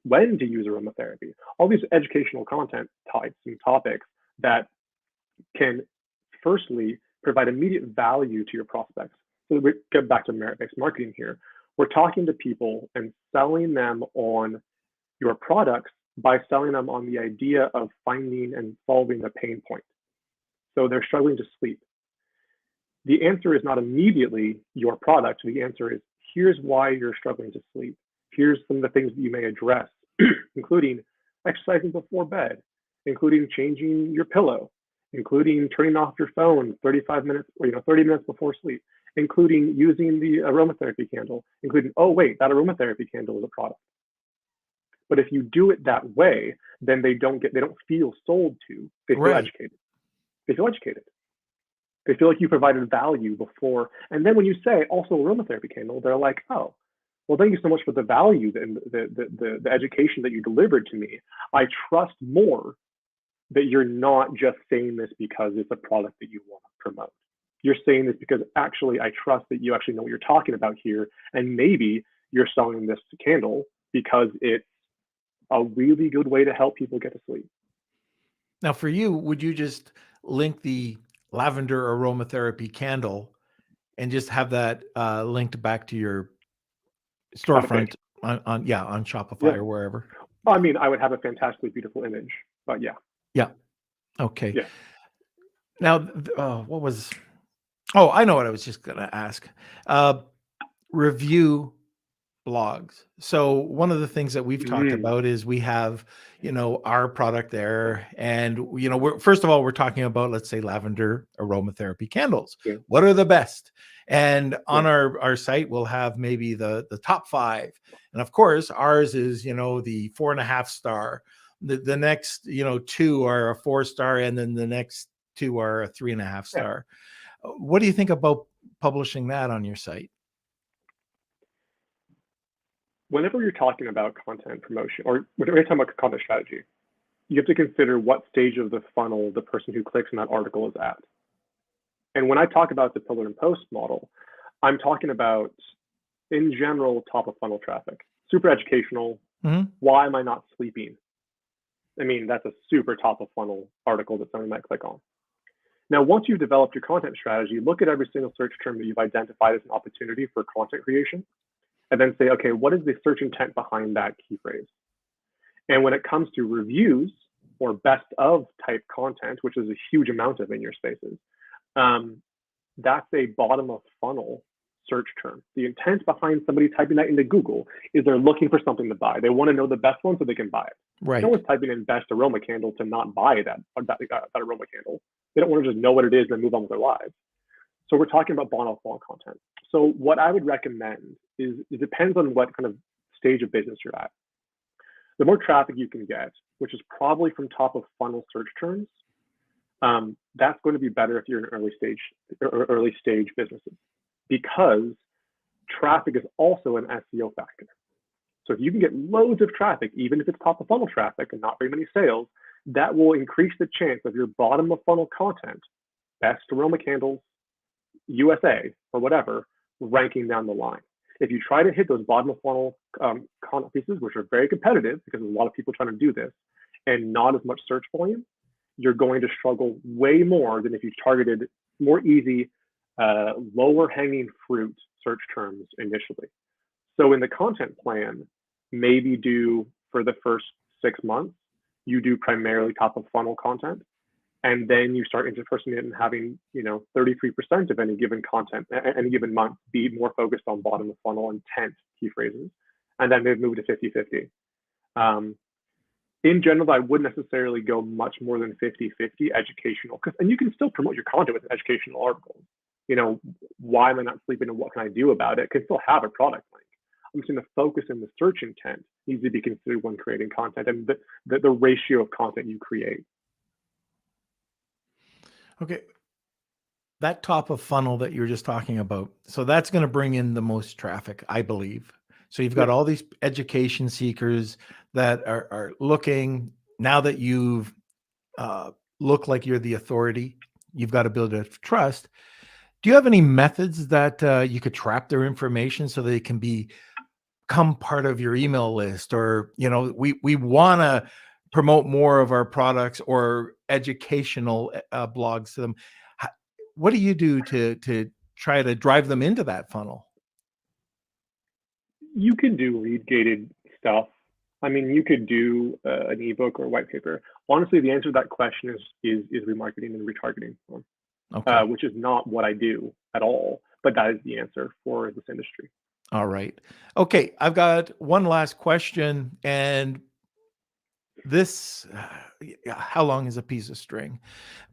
when to use aromatherapy, all these educational content types and topics that can firstly provide immediate value to your prospects. So we get back to merit-based marketing here. We're talking to people and selling them on your products by selling them on the idea of finding and solving the pain point. So they're struggling to sleep. The answer is not immediately your product. The answer is, here's why you're struggling to sleep. Here's some of the things that you may address, including exercising before bed, including changing your pillow, including turning off your phone 35 minutes or 30 minutes before sleep, including using the aromatherapy candle, including, oh wait, that aromatherapy candle is a product. But if you do it that way, then they don't feel sold to. They feel educated. They feel educated. They feel like you provided value before. And then when you say also aromatherapy candle, they're like, oh, well, thank you so much for the value and the education that you delivered to me. I trust more that you're not just saying this because it's a product that you want to promote. You're saying this because actually I trust that you actually know what you're talking about here. And maybe you're selling this candle because it's a really good way to help people get to sleep. Now, for you, would you just link the lavender aromatherapy candle and just have that linked back to your storefront on Shopify or wherever? I mean, I would have a fantastically beautiful image, but yeah. Yeah. Okay. Yeah. Now, what was? Oh, I know what I was just going to ask. Review blogs. So one of the things that we've talked about is we have, our product there, and we're first of all we're talking about, let's say, lavender aromatherapy candles. Yeah. What are the best? And on our site we'll have maybe the top 5, and of course ours is the 4.5 star. The next 2 are a 4-star, and then the next 2 are a 3.5 star. What do you think about publishing that on your site? Whenever you're talking about content promotion, or whenever you're talking about content strategy, you have to consider what stage of the funnel the person who clicks on that article is at. And when I talk about the pillar and post model, I'm talking about, in general, top of funnel traffic, super educational. Why am I not sleeping? I mean, that's a super top of funnel article that somebody might click on. Now, once you've developed your content strategy, look at every single search term that you've identified as an opportunity for content creation, and then say, okay, what is the search intent behind that key phrase? And when it comes to reviews or best of type content, which is a huge amount of in your spaces, that's a bottom of funnel search term. The intent behind somebody typing that into Google is they're looking for something to buy. They want to know the best one so they can buy it. Right. No one's typing in best aroma candle to not buy that aroma candle. They don't want to just know what it is and move on with their lives. So we're talking about bottom of funnel content. So what I would recommend is, it depends on what kind of stage of business you're at. The more traffic you can get, which is probably from top of funnel search terms, that's going to be better if you're in early stage businesses, because traffic is also an SEO factor. So if you can get loads of traffic, even if it's top of funnel traffic and not very many sales, that will increase the chance of your bottom of funnel content, best aroma candles, USA, or whatever, ranking down the line. If you try to hit those bottom of funnel content pieces, which are very competitive because there's a lot of people trying to do this, and not as much search volume, you're going to struggle way more than if you targeted more easy, lower hanging fruit search terms initially. So in the content plan, maybe for the first 6 months, you do primarily top of funnel content. And then you start interspersing it and having, 33% of any given content, any given month, be more focused on bottom of funnel intent key phrases. And then they've moved to 50-50. In general, I wouldn't necessarily go much more than 50-50 educational, and you can still promote your content with educational articles. Why am I not sleeping and what can I do about it? Can still have a product link. I'm just going to focus in the search intent needs to be considered when creating content, and the ratio of content you create. Okay. That top of funnel that you were just talking about, so that's going to bring in the most traffic, I believe. So you've got all these education seekers that are looking, now that you've look like you're the authority, you've got to build a trust. Do you have any methods that you could trap their information so they can become part of your email list? Or, we want to promote more of our products or educational blogs to them. What do you do to try to drive them into that funnel? You can do lead gated stuff. I mean, you could do an ebook or a white paper. Honestly, the answer to that question is remarketing and retargeting, Okay. which is not what I do at all, but that is the answer for this industry. All right. Okay. I've got one last question, and this, how long is a piece of string?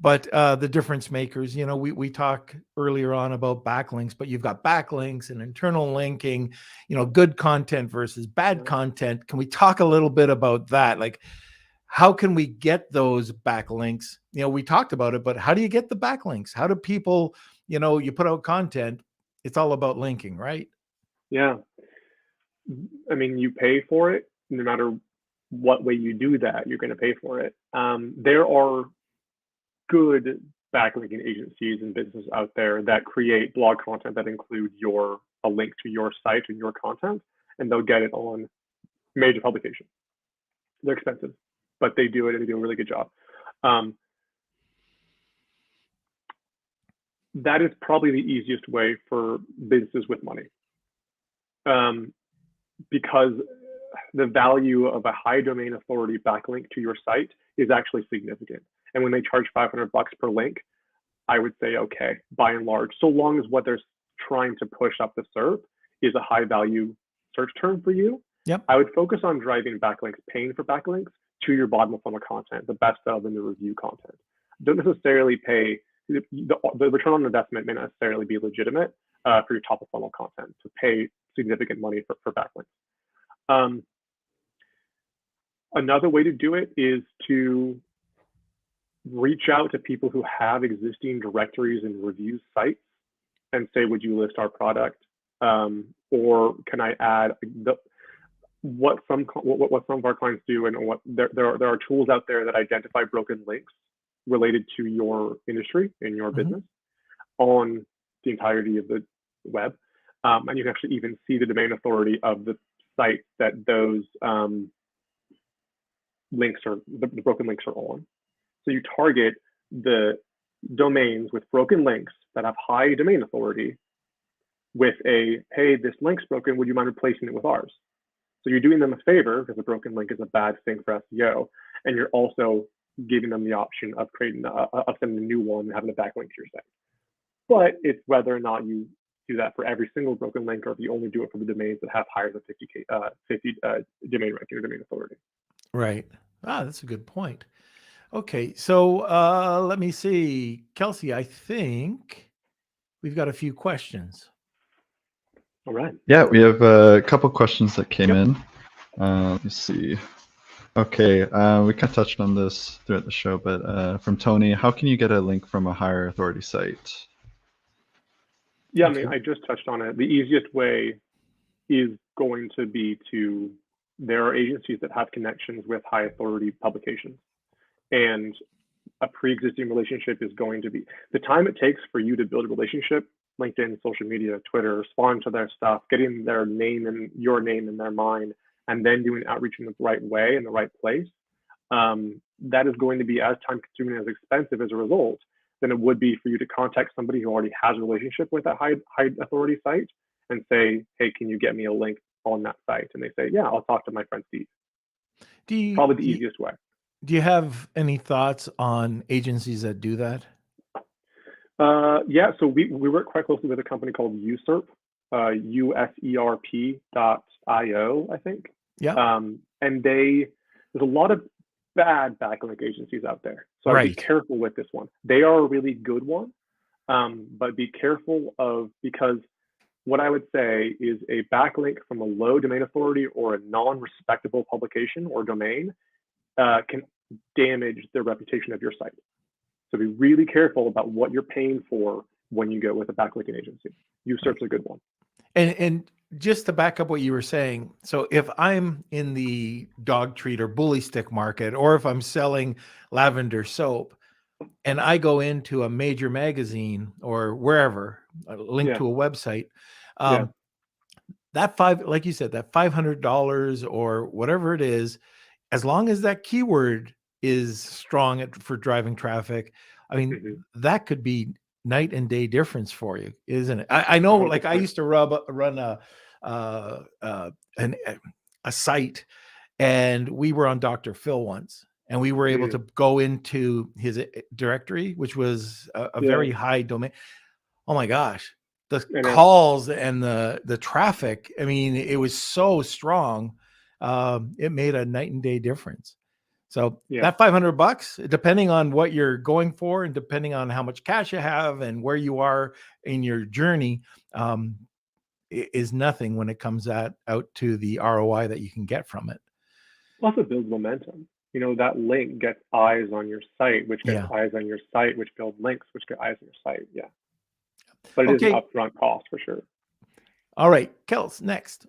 But the difference makers, we talk earlier on about backlinks, but you've got backlinks and internal linking, good content versus bad content. Can we talk a little bit about that? Like, how can we get those backlinks? We talked about it, but how do you get the backlinks? How do people, you put out content, it's all about linking, right? Yeah. I mean, you pay for it no matter what way you do that, you're going to pay for it. There are good backlinking agencies and businesses out there that create blog content that include a link to your site and your content, and they'll get it on major publications. They're expensive, but they do it and they do a really good job. That is probably the easiest way for businesses with money, because the value of a high domain authority backlink to your site is actually significant. And when they charge $500 per link, I would say, okay, by and large, so long as what they're trying to push up the SERP is a high value search term for you, I would focus on driving backlinks, paying for backlinks to your bottom of funnel content, the best of and the review content. Don't necessarily pay, the return on investment may not necessarily be legitimate for your top of funnel content to pay significant money for backlinks. Another way to do it is to reach out to people who have existing directories and review sites and say, would you list our product? Or can I add what some of our clients do, and what there are tools out there that identify broken links related to your industry and your business on the entirety of the web. And you can actually even see the domain authority of the sites that those links are, the broken links are on. So you target the domains with broken links that have high domain authority with a, hey, this link's broken, would you mind replacing it with ours? So you're doing them a favor, because a broken link is a bad thing for SEO, and you're also giving them the option of creating of sending a new one and having a backlink to your site. But it's whether or not you do that for every single broken link, or if you only do it for the domains that have higher than 50 domain ranking or domain authority. Right. That's a good point. Okay, so let me see. Kelsey, I think we've got a few questions. All right. Yeah, we have a couple questions that came in. Let me see. Okay, we kind of touched on this throughout the show, but from Tony, how can you get a link from a higher authority site? Yeah, I mean, I just touched on it. The easiest way is going to be there are agencies that have connections with high authority publications, and a pre-existing relationship is going to be, the time it takes for you to build a relationship, LinkedIn, social media, Twitter, respond to their stuff, getting their name and your name in their mind, and then doing outreach in the right way, in the right place, that is going to be as time consuming and as expensive as a result than it would be for you to contact somebody who already has a relationship with that high authority site and say, hey, can you get me a link on that site? And they say, yeah, I'll talk to my friend Steve. Probably the easiest way. Do you have any thoughts on agencies that do that? Yeah, so we work quite closely with a company called Usurp, USERP.io, I think. Yeah. And there's a lot of bad backlink agencies out there. So I'd be Right. careful with this one. They are a really good one, but be careful because what I would say is a backlink from a low domain authority or a non-respectable publication or domain can damage the reputation of your site. So be really careful about what you're paying for when you go with a backlinking agency. Usurp's a good one. And just to back up what you were saying, so if I'm in the dog treat or bully stick market, or if I'm selling lavender soap, and I go into a major magazine or wherever, a link Yeah, to a website, yeah, that like you said, that $500 or whatever it is, as long as that keyword is strong for driving traffic, I mean, mhm, that could be night and day difference for you, isn't it? I know, like I 100%. used to run uh, uh, an, a site, and we were on Dr. Phil once, and we were able Mm, to go into his directory, which was a yeah, very high domain. Oh my gosh, the I know. calls and the traffic. I mean, it was so strong. It made a night and day difference. So Yeah, that $500, depending on what you're going for and depending on how much cash you have and where you are in your journey, um, is nothing when it comes out to the ROI that you can get from it. plus it builds momentum. You know, that link gets eyes on your site, which gets Yeah. eyes on your site, which build links, which get eyes on your site. Yeah, but it is an Okay. upfront cost for sure. All right. Kels, next.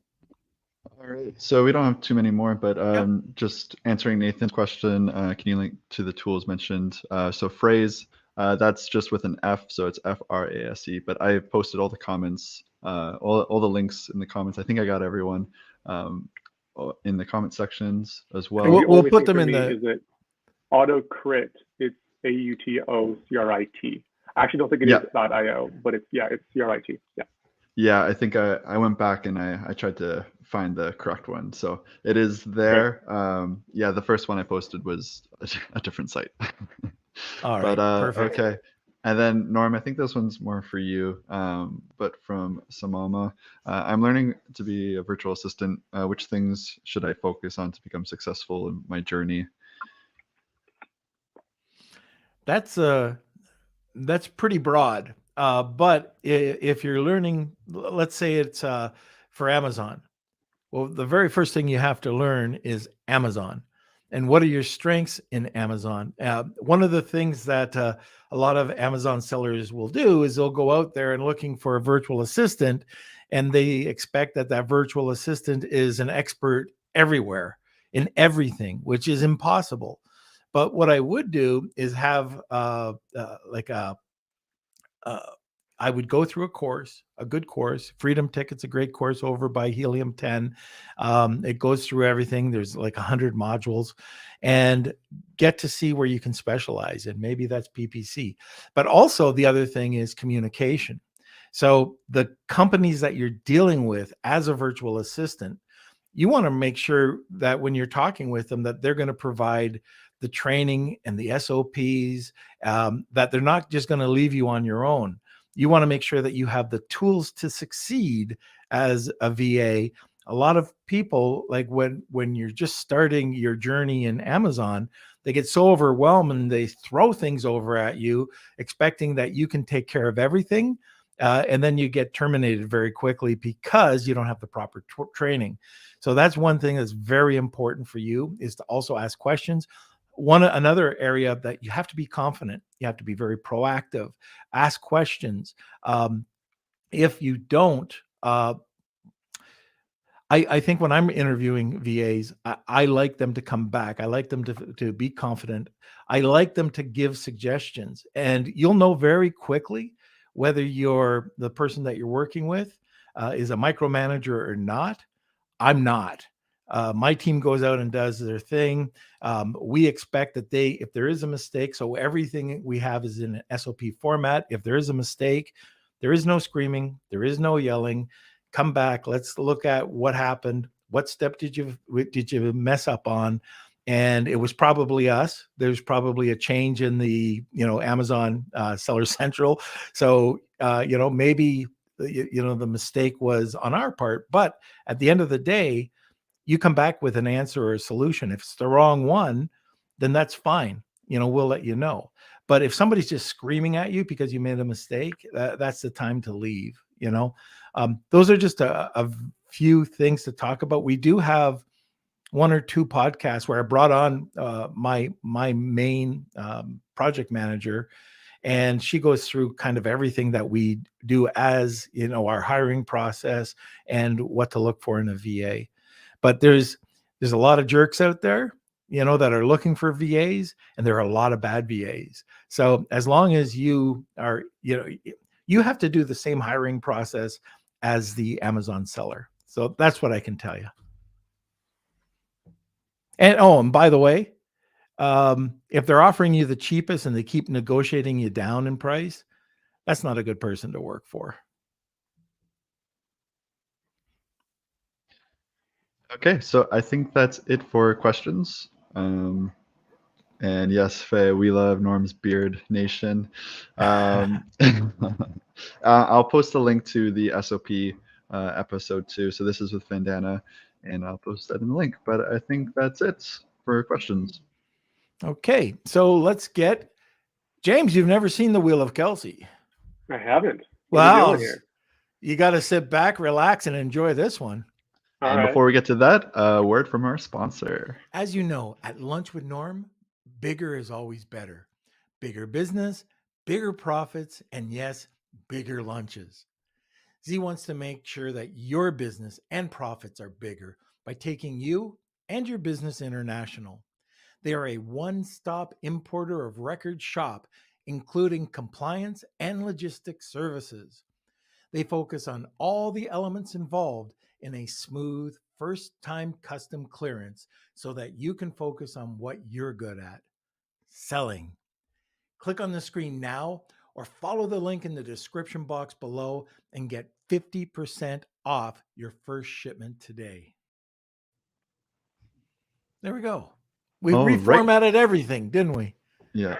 All right. So we don't have too many more, but Yep. just answering Nathan's question, can you link to the tools mentioned? So phrase, that's just with an F, so it's FRASE. But I posted all the comments, all the links in the comments. I think I got everyone in the comment sections as I think well. the We'll only put thing them for in me the. is that AutoCrit, it's AUTOCRIT. I actually don't think it Yeah. is .io, but it's CRIT. Yeah. Yeah, I think I went back and I tried to find the correct one. So it is Great. there. Yeah, the first one I posted was a different site. All But right. Perfect. okay. And then Norm, I think this one's more for you. But from Samama, I'm learning to be a virtual assistant. Which things should I focus on to become successful in my journey? That's pretty broad. But if you're learning, let's say it's for Amazon. Well, the very first thing you have to learn is Amazon. And what are your strengths in Amazon? One of the things that a lot of Amazon sellers will do is they'll go out there and looking for a virtual assistant, and they expect that that virtual assistant is an expert everywhere in everything, which is impossible. But what I would do is have like uh, I would go through a course, a good course. Freedom Ticket's a great course over by Helium 10. It goes through everything. There's like 100 modules, and get to see where you can specialize in. Maybe that's PPC. But also the other thing is communication. So the companies that you're dealing with as a virtual assistant, you want to make sure that when you're talking with them that they're going to provide the training and the SOPs, that they're not just going to leave you on your own. You want to make sure that you have the tools to succeed as a VA. A lot of people, like when you're just starting your journey in Amazon, they get so overwhelmed and they throw things over at you, expecting that you can take care of everything. And then you get terminated very quickly because you don't have the proper training. So that's one thing that's very important for you, is to also ask questions. Another area that you have to be confident, you have to be very proactive, ask questions. If you don't, I think when I'm interviewing VAs, I like them to come back. I like them to be confident. I like them to give suggestions, and you'll know very quickly whether the person that you're working with is a micromanager or not. I'm not. My team goes out and does their thing. We expect that if there is a mistake, so everything we have is in an SOP format. If there is a mistake, there is no screaming, there is no yelling. Come back. Let's look at what happened. What step did you mess up on? and it was probably us. There's probably a change in the, Amazon Seller Central. So, maybe, the mistake was on our part, but at the end of the day, you come back with an answer or a solution. If it's the wrong one, then that's fine. We'll let you know. But if somebody's just screaming at you because you made a mistake, that's the time to leave. Those are just a few things to talk about. We do have one or two podcasts where I brought on my main project manager, and she goes through kind of everything that we do as our hiring process and what to look for in a VA. But there's a lot of jerks out there, that are looking for VAs, and there are a lot of bad VAs. So as long as you are, you have to do the same hiring process as the Amazon seller. So that's what I can tell you. And by the way, if they're offering you the cheapest and they keep negotiating you down in price, that's not a good person to work for. Okay, so I think that's it for questions. And yes, Faye, we love Norm's Beard Nation. I'll post a link to the SOP episode too. So this is with Vandana, and I'll post that in the link. But I think that's it for questions. Okay, so let's get James. You've never seen the Wheel of Kelsey. I haven't. What are we Wow, doing here? you got to sit back, relax, and enjoy this one. And before we get to that, a word from our sponsor. As you know, at Lunch with Norm, bigger is always better. Bigger business, bigger profits, and yes, bigger lunches. Z wants to make sure that your business and profits are bigger by taking you and your business international. They are a one-stop importer of record shop, including compliance and logistics services. They focus on all the elements involved in a smooth first-time custom clearance so that you can focus on what you're good at, selling. Click on the screen now or follow the link in the description box below and get 50% off your first shipment today. There we go. We reformatted everything, didn't we? Yeah.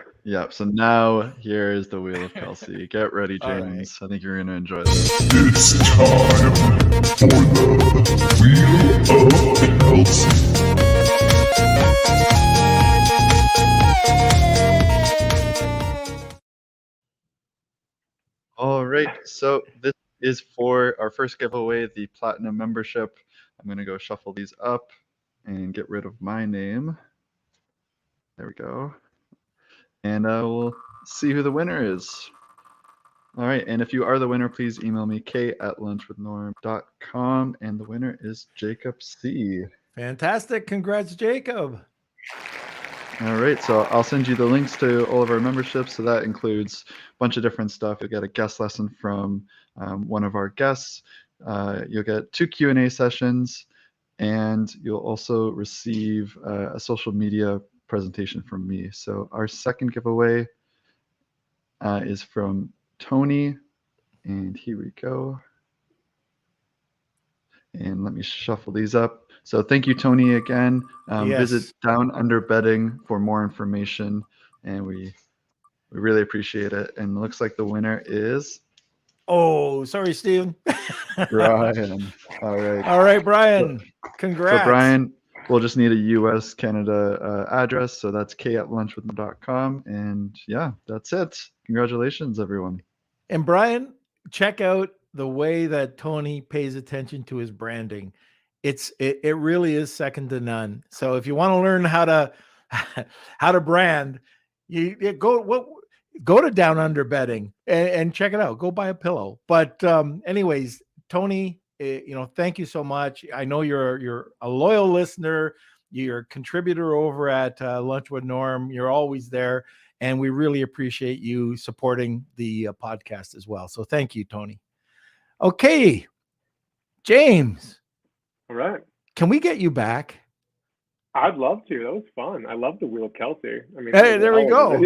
So now here is the Wheel of Kelsey. Get ready, James. Right. I think you're going to enjoy this. It's time for the Wheel of Kelsey. All right, so this is for our first giveaway, the Platinum membership. I'm going to go shuffle these up and get rid of my name. There we go. And we'll see who the winner is. All right, and if you are the winner, please email me, k@lunchwithnorm.com, and the winner is Jacob C. Fantastic. Congrats, Jacob. All right, so I'll send you the links to all of our memberships. So that includes a bunch of different stuff. You'll get a guest lesson from one of our guests. You'll get 2 Q&A sessions, and you'll also receive a social media presentation from me. So our second giveaway is from Tony, and here we go. And let me shuffle these up. So thank you, Tony, again. Yes. Visit Down Under Bedding for more information, and we really appreciate it. And it looks like the winner is... Oh, sorry, Steven. Brian. All right. All right, Brian. Congrats. So Brian, we'll just need a US Canada address. So that's k@lunchwithnorm.com. And yeah, that's it. Congratulations, everyone. And Brian, check out the way that Tony pays attention to his branding. It really is second to none. So if you want to learn how to brand, you go to Down Under Bedding and check it out. Go buy a pillow. But anyways, Tony, thank you so much. I know you're a loyal listener. You're a contributor over at Lunch with Norm. You're always there, and we really appreciate you supporting the podcast as well. So thank you, Tony. Okay, James. All right. Can we get you back? I'd love to. That was fun. I love the Wheel of Kelsey. I mean, hey, there we go.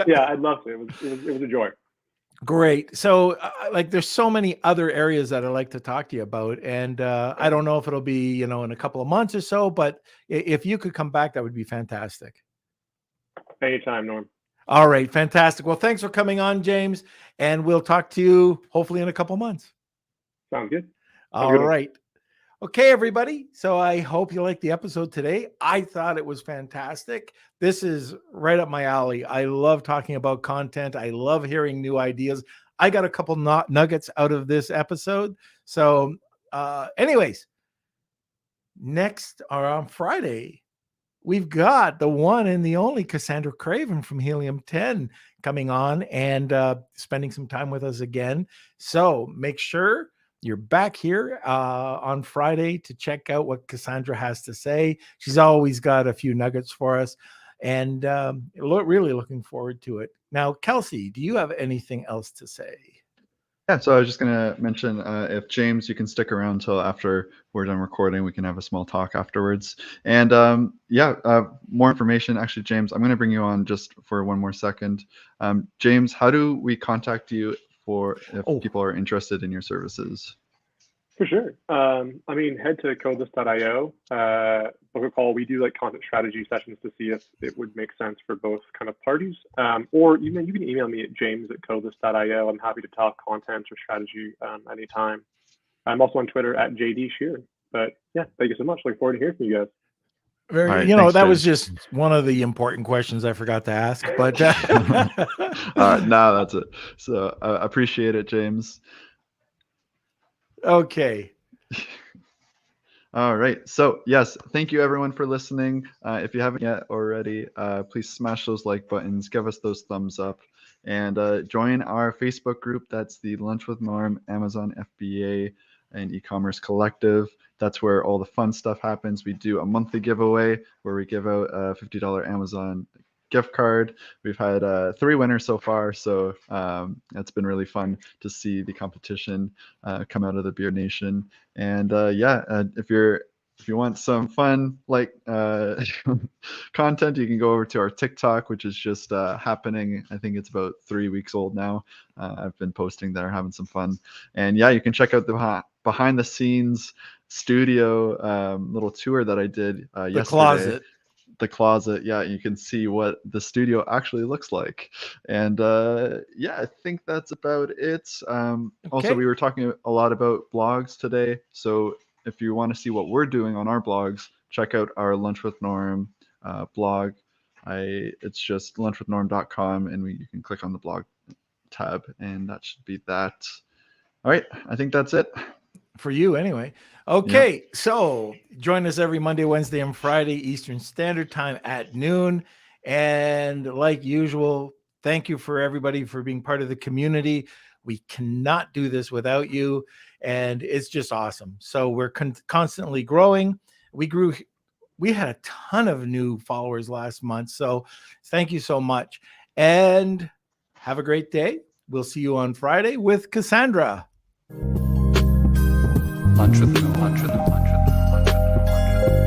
Yeah, I'd love to. It was a joy. Great. So, like, there's so many other areas that I'd like to talk to you about, and I don't know if it'll be, in a couple of months or so, but if you could come back, that would be fantastic. Anytime, Norm. All right, fantastic. Well, thanks for coming on, James, and we'll talk to you hopefully in a couple of months. Sounds good. All right. Okay, everybody. So I hope you liked the episode today. I thought it was fantastic. This is right up my alley. I love talking about content. I love hearing new ideas. I got a couple nuggets out of this episode. So anyways, next or on Friday, we've got the one and the only Cassandra Craven from Helium 10 coming on and spending some time with us again. So make sure you're back here on Friday to check out what Cassandra has to say. She's always got a few nuggets for us, and really looking forward to it. Now, Kelsey, do you have anything else to say? Yeah, so I was just going to mention if James, you can stick around until after we're done recording, we can have a small talk afterwards. And more information. Actually, James, I'm going to bring you on just for one more second. James, how do we contact you if people are interested in your services? For sure. Head to Codeless.io. Book a call. We do like content strategy sessions to see if it would make sense for both kind of parties. Or even you can email me at james@codeless.io. I'm happy to talk content or strategy anytime. I'm also on Twitter at JD Scherer. But yeah, thank you so much. Look forward to hearing from you guys. Right, thanks, that was just one of the important questions I forgot to ask, but no, that's it. So I appreciate it, James. Okay. All right. So yes, thank you everyone for listening. If you haven't yet already, please smash those like buttons, give us those thumbs up, and join our Facebook group. That's the Lunch with Norm, Amazon FBA, and e-commerce collective. That's where all the fun stuff happens. We do a monthly giveaway where we give out a $50 Amazon gift card. We've had 3 winners so far, so it's been really fun to see the competition come out of the Beer Nation. And if you want some fun content, you can go over to our TikTok, which is just happening. I think it's about 3 weeks old now. I've been posting there, having some fun. And yeah, you can check out the behind the scenes studio little tour that I did yesterday. The closet. Yeah, you can see what the studio actually looks like. And I think that's about it. Also, we were talking a lot about blogs today. So if you want to see what we're doing on our blogs, check out our Lunch with Norm blog. It's just lunchwithnorm.com, and you can click on the blog tab, and that should be that. All right, I think that's it. For you anyway. Okay, so join us every Monday, Wednesday, and Friday Eastern Standard Time at noon. And like usual, thank you for everybody for being part of the community. We cannot do this without you, and it's just awesome. So we're constantly growing. We had a ton of new followers last month, so thank you so much. And have a great day. We'll see you on Friday with Cassandra. Lunch with them.